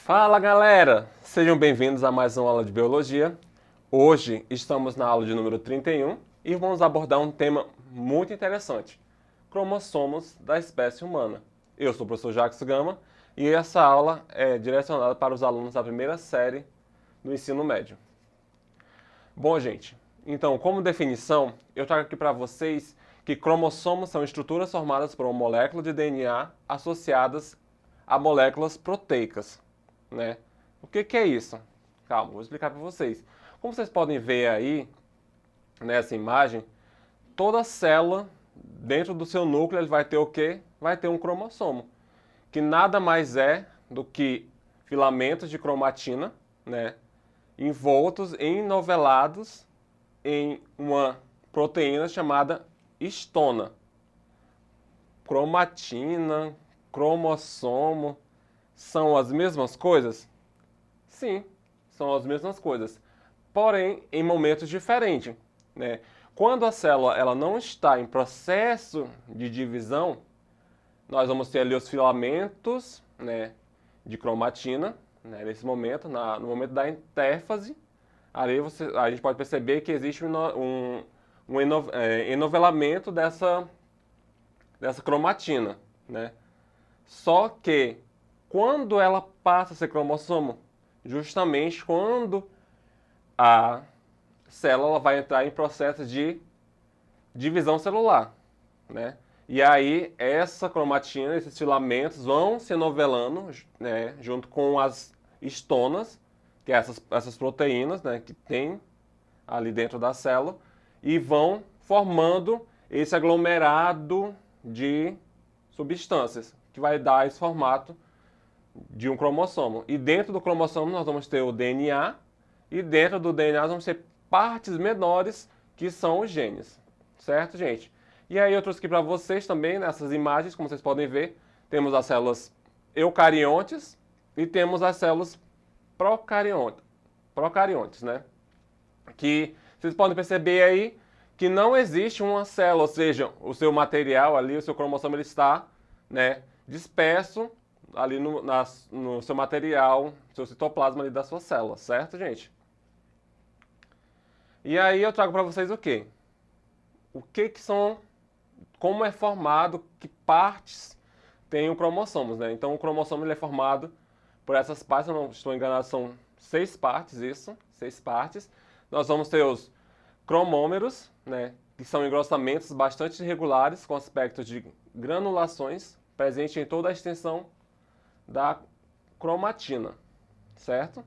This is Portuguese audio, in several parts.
Fala galera, sejam bem-vindos a mais uma aula de Biologia. Hoje estamos na aula de número 31 e vamos abordar um tema muito interessante, cromossomos da espécie humana. Eu sou o professor Jacques Gama e essa aula é direcionada para os alunos da primeira série do ensino médio. Bom, gente, então como definição, eu trago aqui para vocês que cromossomos são estruturas formadas por uma molécula de DNA associadas a moléculas proteicas. Né? O que é isso? Calma, vou explicar para vocês. Como vocês podem ver aí, nessa imagem, toda célula, dentro do seu núcleo, ele vai ter o quê? Vai ter um cromossomo, que nada mais é do que filamentos de cromatina, né? Envoltos, enovelados em uma proteína chamada histona. Cromatina, cromossomo, são as mesmas coisas? Sim, são as mesmas coisas, porém em momentos diferentes, né? Quando a célula ela não está em processo de divisão, nós vamos ter ali os filamentos, né, de cromatina, né, nesse momento, no momento da intérfase, ali a gente pode perceber que existe um enovelamento dessa cromatina, né? Só que quando ela passa a ser cromossomo? Justamente quando a célula vai entrar em processo de divisão celular, né? E aí essa cromatina, esses filamentos vão se novelando, né, junto com as histonas, que é essas proteínas, né, que tem ali dentro da célula, e vão formando esse aglomerado de substâncias, que vai dar esse formato de um cromossomo. E dentro do cromossomo nós vamos ter o DNA, e dentro do DNA nós vamos ter partes menores, que são os genes. Certo, gente? E aí eu trouxe aqui para vocês também, nessas imagens, como vocês podem ver, temos as células eucariontes e temos as células procariontes, né? Que vocês podem perceber aí que não existe uma célula, ou seja, o seu material ali, o seu cromossomo, ele está, né, disperso ali no seu material, seu citoplasma ali da sua célula, certo, gente? E aí eu trago para vocês o quê? O que são, como é formado, que partes tem o cromossomos, né? Então o cromossomo ele é formado por essas partes, se eu não estou enganado, são 6 partes, isso, 6 partes. Nós vamos ter os cromômeros, né, que são engrossamentos bastante irregulares, com aspecto de granulações, presente em toda a extensão da cromatina, certo?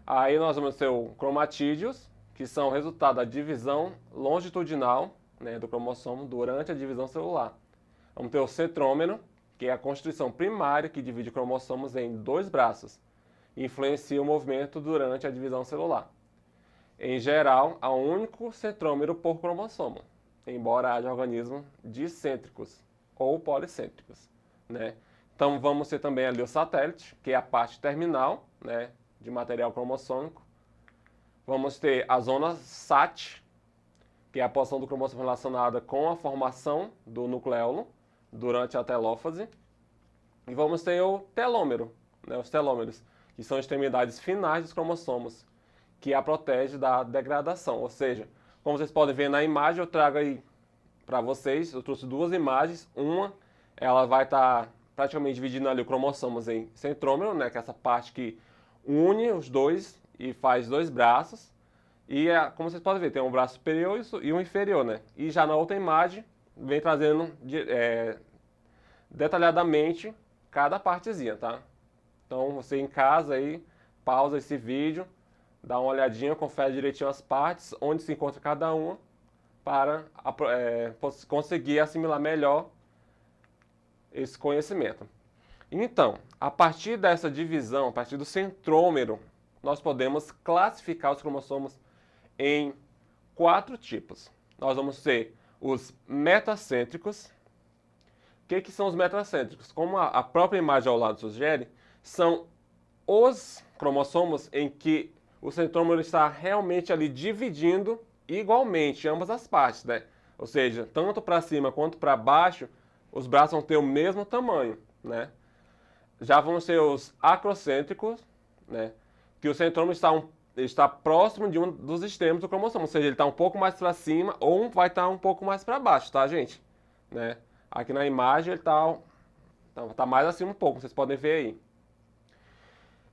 Aí nós vamos ter o cromatídeos, que são o resultado da divisão longitudinal, né, do cromossomo durante a divisão celular. Vamos ter o centrômero, que é a constituição primária que divide cromossomos em 2 braços e influencia o movimento durante a divisão celular. Em geral, há um único centrômero por cromossomo, embora haja organismos dicêntricos ou policêntricos, né? Então vamos ter também ali o satélite, que é a parte terminal, né, de material cromossômico. Vamos ter a zona SAT, que é a porção do cromossomo relacionada com a formação do nucleolo durante a telófase. E vamos ter o telômero, né, os telômeros, que são extremidades finais dos cromossomos, que a protege da degradação. Ou seja, como vocês podem ver na imagem, eu trago aí para vocês, eu trouxe 2 imagens. Uma, ela vai estar praticamente dividindo ali o cromossomos em centrômero, né, que é essa parte que une os dois e faz 2 braços. E como vocês podem ver, tem um braço superior e um inferior, né? E já na outra imagem, vem trazendo detalhadamente cada partezinha, tá? Então você em casa aí, pausa esse vídeo, dá uma olhadinha, confere direitinho as partes, onde se encontra cada uma, para conseguir assimilar melhor esse conhecimento. Então, a partir dessa divisão, a partir do centrômero, nós podemos classificar os cromossomos em 4 tipos. Nós vamos ter os metacêntricos. O que são os metacêntricos? Como a própria imagem ao lado sugere, são os cromossomos em que o centrômero está realmente ali dividindo igualmente ambas as partes, né? Ou seja, tanto para cima quanto para baixo, os braços vão ter o mesmo tamanho, né? já vão ser os acrocêntricos, né? Que o centrômero está próximo de um dos extremos do cromossomo, ou seja, ele está um pouco mais para cima ou vai estar um pouco mais para baixo, tá, gente? Né? Aqui na imagem ele tá mais acima um pouco, vocês podem ver aí.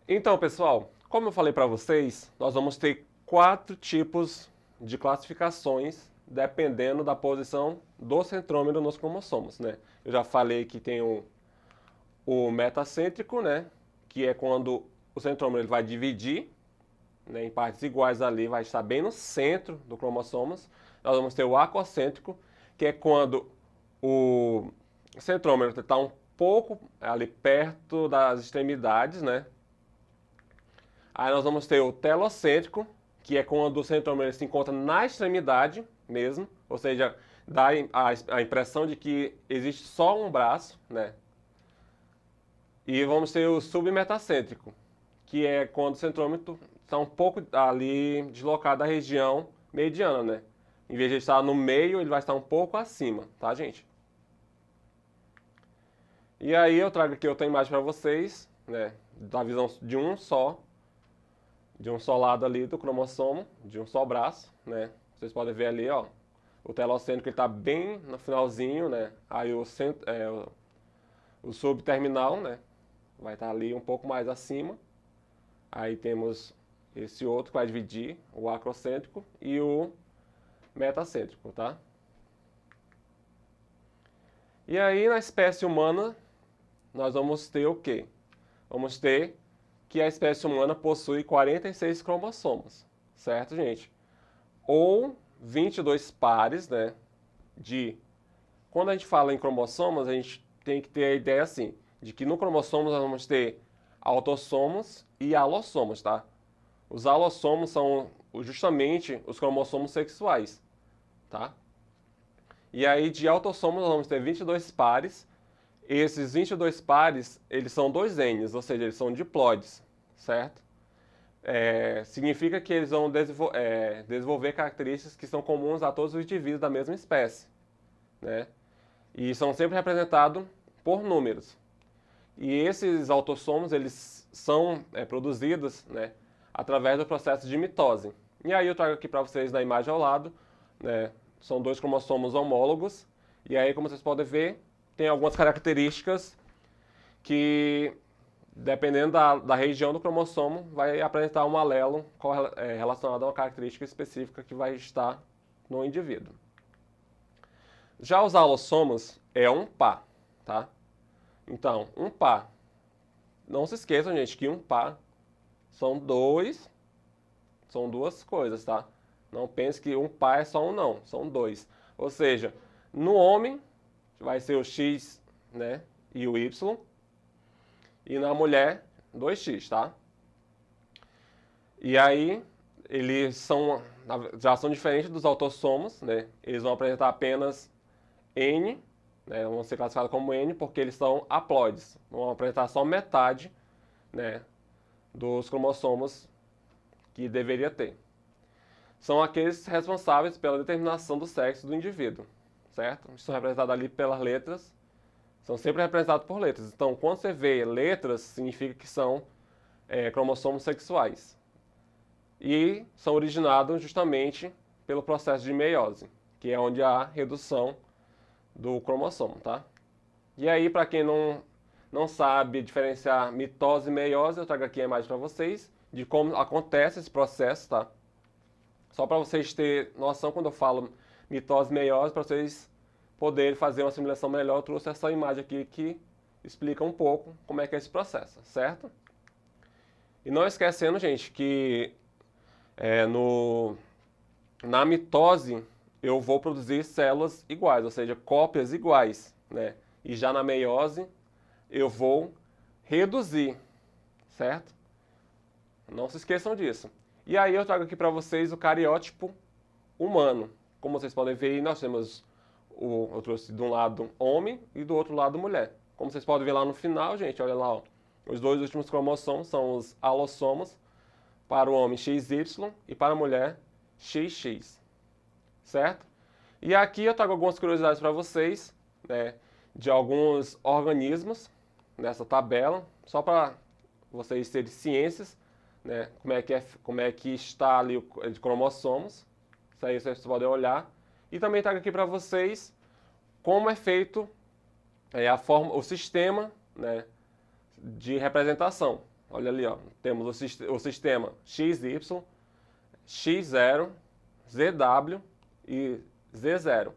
Então, pessoal, como eu falei para vocês, nós vamos ter 4 tipos de classificações dependendo da posição do centrômero nos cromossomos, né? Eu já falei que tem o metacêntrico, né? Que é quando o centrômero ele vai dividir, né, em partes iguais ali, vai estar bem no centro do cromossomos. Nós vamos ter o acocêntrico, que é quando o centrômero está um pouco ali perto das extremidades, né? Aí nós vamos ter o telocêntrico, que é quando o centrômero se encontra na extremidade mesmo, ou seja, dá a impressão de que existe só um braço, né? E vamos ter o submetacêntrico, que é quando o centrômero está um pouco ali deslocado da região mediana, né? Em vez de estar no meio, ele vai estar um pouco acima, tá, gente? E aí eu trago aqui outra imagem para vocês, né? Da visão de um só lado ali do cromossomo, de um só braço, né? Vocês podem ver ali, ó, o telocêntrico está bem no finalzinho, né? Aí o subterminal, né? Vai estar ali um pouco mais acima. Aí temos esse outro que vai dividir, o acrocêntrico e o metacêntrico, tá? E aí na espécie humana, nós vamos ter o quê? Vamos ter que a espécie humana possui 46 cromossomos, certo, gente? Ou 22 pares, né? Quando a gente fala em cromossomos, a gente tem que ter a ideia assim, de que no cromossomo nós vamos ter autossomos e alossomos, tá? Os alossomos são justamente os cromossomos sexuais, tá? E aí de autossomos nós vamos ter 22 pares. Esses 22 pares, eles são 2 Ns, ou seja, eles são diploides, certo? Significa que eles vão desenvolver características que são comuns a todos os indivíduos da mesma espécie, né? E são sempre representados por números. E esses autossomos, eles são produzidos, né, através do processo de mitose. E aí eu trago aqui para vocês na imagem ao lado, né, são 2 cromossomos homólogos. E aí, como vocês podem ver, tem algumas características que, dependendo da região do cromossomo, vai apresentar um alelo relacionado a uma característica específica que vai estar no indivíduo. Já os alossomos é um par, tá? Então, um par. Não se esqueçam, gente, que um par são duas coisas, tá? Não pense que um par é só um, não. São 2. Ou seja, no homem vai ser o X, né, e o Y. E na mulher, 2X, tá? E aí, eles já são diferentes dos autossomos, né? Eles vão apresentar apenas N, né, vão ser classificados como N porque eles são haploides. Vão apresentar só metade, né, dos cromossomos que deveria ter. São aqueles responsáveis pela determinação do sexo do indivíduo, certo? São representados ali pelas letras, são sempre representados por letras. Então, quando você vê letras, significa que são cromossomos sexuais. E são originados justamente pelo processo de meiose, que é onde há redução do cromossomo, tá? E aí, para quem não sabe diferenciar mitose e meiose, eu trago aqui a imagem para vocês de como acontece esse processo, tá? Só para vocês terem noção quando eu falo mitose e meiose, para vocês poderem fazer uma simulação melhor, eu trouxe essa imagem aqui que explica um pouco como é que é esse processo, certo? E não esquecendo, gente, que na mitose eu vou produzir células iguais, ou seja, cópias iguais, né? E já na meiose eu vou reduzir, certo? Não se esqueçam disso. E aí eu trago aqui para vocês o cariótipo humano. Como vocês podem ver, nós temos eu trouxe de um lado homem e do outro lado mulher. Como vocês podem ver lá no final, gente, olha lá, ó, os 2 últimos cromossomos são os alossomos, para o homem XY e para a mulher XX, certo? E aqui eu trago algumas curiosidades para vocês, né, de alguns organismos, nessa tabela, só para vocês terem ciências, né, como é que está ali de cromossomos. Isso aí vocês podem olhar. E também trago aqui para vocês como é feito o sistema, né, de representação. Olha ali, ó, temos o sistema XY, X0, ZW e Z0.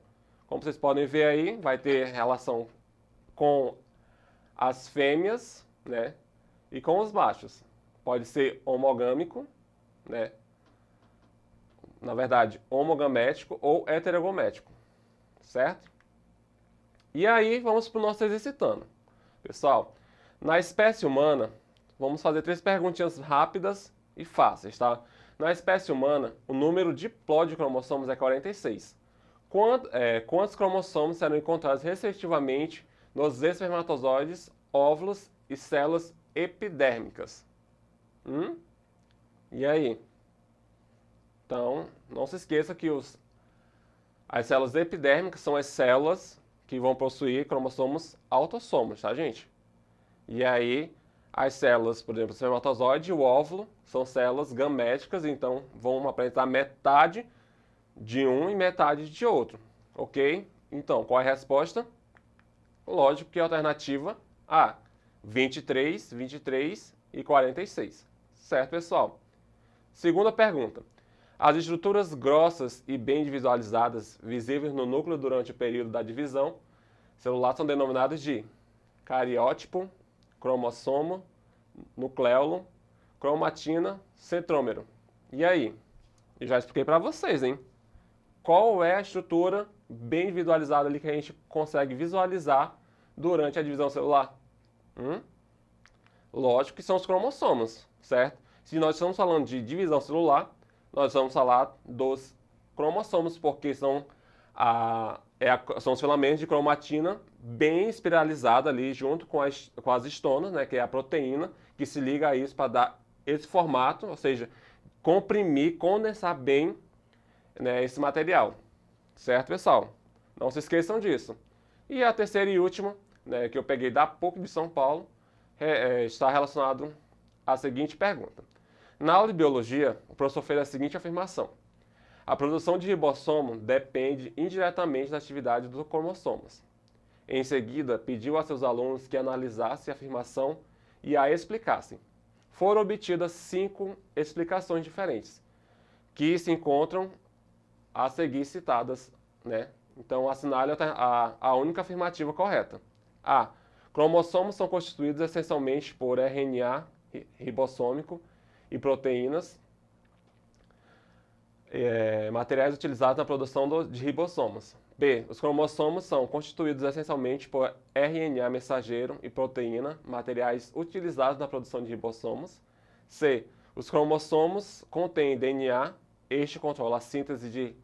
Como vocês podem ver aí, vai ter relação com as fêmeas, né, e com os machos. Pode ser homogâmico, né, na verdade, homogamético ou heterogamético, certo? E aí, vamos para o nosso exercitando. Pessoal, na espécie humana, vamos fazer 3 perguntinhas rápidas e fáceis, tá? Na espécie humana, o número diploide de cromossomos é 46. Quantos cromossomos serão encontrados respectivamente nos espermatozoides, óvulos e células epidérmicas? E aí? Então, não se esqueça que as células epidérmicas são as células que vão possuir cromossomos autossomos, tá, gente? E aí, as células, por exemplo, o espermatozoide e o óvulo são células gaméticas, então vão apresentar metade de um e metade de outro, ok? Então, qual é a resposta? Lógico que a alternativa A, 23, 23 e 46. Certo, pessoal? Segunda pergunta. As estruturas grossas e bem visualizadas, visíveis no núcleo durante o período da divisão celular, são denominadas de cariótipo, cromossomo, nucleolo, cromatina, centrômero. E aí? Eu já expliquei para vocês, hein? Qual é a estrutura bem visualizada ali que a gente consegue visualizar durante a divisão celular? Lógico que são os cromossomos, certo? Se nós estamos falando de divisão celular, nós vamos falar dos cromossomos, porque são os filamentos de cromatina bem espiralizados ali junto com as histonas, né, que é a proteína, que se liga a isso para dar esse formato, ou seja, comprimir, condensar bem, né, esse material. Certo, pessoal? Não se esqueçam disso. E a terceira e última, né, que eu peguei da PUC de São Paulo, está relacionado à seguinte pergunta. Na aula de biologia, o professor fez a seguinte afirmação. A produção de ribossomo depende indiretamente da atividade dos cromossomos. Em seguida, pediu a seus alunos que analisassem a afirmação e a explicassem. Foram obtidas 5 explicações diferentes, que se encontram a seguir citadas, né? Então, assinale a única afirmativa correta. A. Cromossomos são constituídos essencialmente por RNA ribossômico e proteínas, materiais utilizados na produção de ribossomos. B. Os cromossomos são constituídos essencialmente por RNA mensageiro e proteína, materiais utilizados na produção de ribossomos. C. Os cromossomos contêm DNA, este controla a síntese de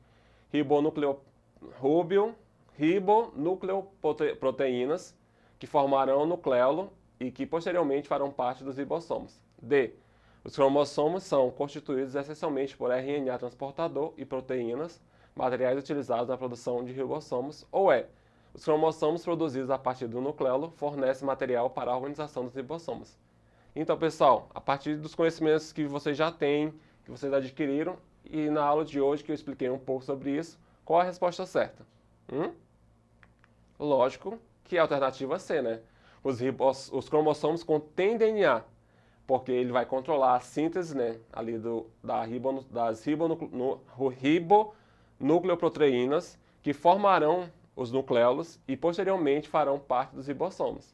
ribonucleoproteínas que formarão o nucleolo e que posteriormente farão parte dos ribossomos. D. Os cromossomos são constituídos essencialmente por RNA transportador e proteínas, materiais utilizados na produção de ribossomos, ou E. Os cromossomos produzidos a partir do nucleolo fornecem material para a organização dos ribossomos. Então, pessoal, a partir dos conhecimentos que vocês já têm, que vocês adquiriram, e na aula de hoje que eu expliquei um pouco sobre isso, qual a resposta certa? Lógico que é a alternativa C, né? Os cromossomos contêm DNA, porque ele vai controlar a síntese, né, ali das ribonucleoproteínas que formarão os nucleolos e posteriormente farão parte dos ribossomos.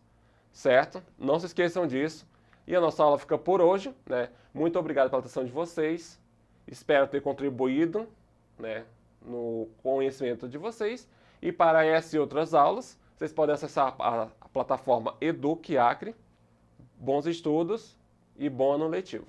Certo? Não se esqueçam disso. E a nossa aula fica por hoje, né? Muito obrigado pela atenção de vocês. Espero ter contribuído, né, no conhecimento de vocês. E para essas e outras aulas, vocês podem acessar a plataforma Eduque Acre. Bons estudos e bom ano letivo.